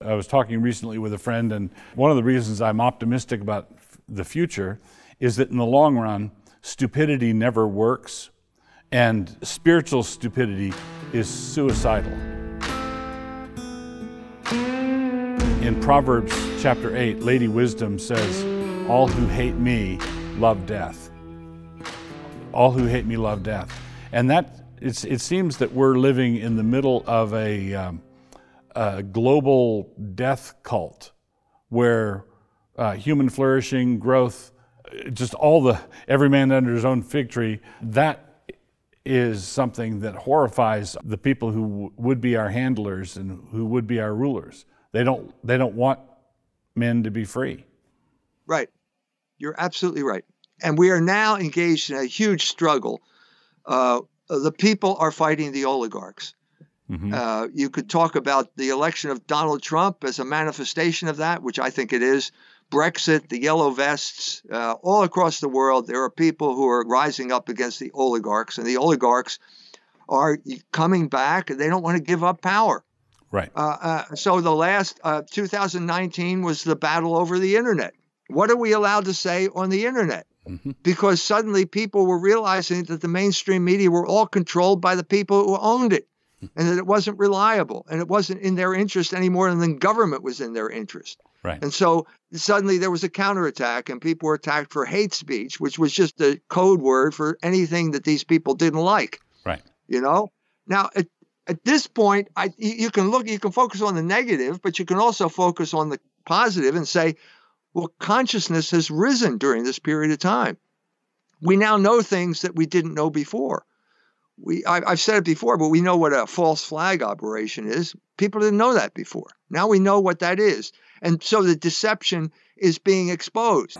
I was talking recently with a friend, and one of the reasons I'm optimistic about the future is that in the long run, stupidity never works, and spiritual stupidity is suicidal. In Proverbs chapter 8, Lady Wisdom says, "All who hate me love death." All who hate me love death. And it seems that we're living in the middle of a global death cult where human flourishing, growth, just every man under his own fig tree, that is something that horrifies the people who would be our handlers and who would be our rulers. They don't want men to be free. Right. You're absolutely right. And we are now engaged in a huge struggle. The people are fighting the oligarchs. Mm-hmm. You could talk about the election of Donald Trump as a manifestation of that, which I think it is. Brexit, the yellow vests, all across the world, there are people who are rising up against the oligarchs, and the oligarchs are coming back, and they don't want to give up power. Right. So the last 2019 was the battle over the internet. What are we allowed to say on the internet? Mm-hmm. Because suddenly people were realizing that the mainstream media were all controlled by the people who owned it, and that it wasn't reliable, and it wasn't in their interest any more than the government was in their interest. Right. And so suddenly there was a counterattack, and people were attacked for hate speech, which was just a code word for anything that these people didn't like. Right. You know? Now, at this point, you can focus on the negative, but you can also focus on the positive and say, well, consciousness has risen during this period of time. We now know things that we didn't know before. I've said it before, but we know what a false flag operation is. People didn't know that before. Now we know what that is. And so the deception is being exposed.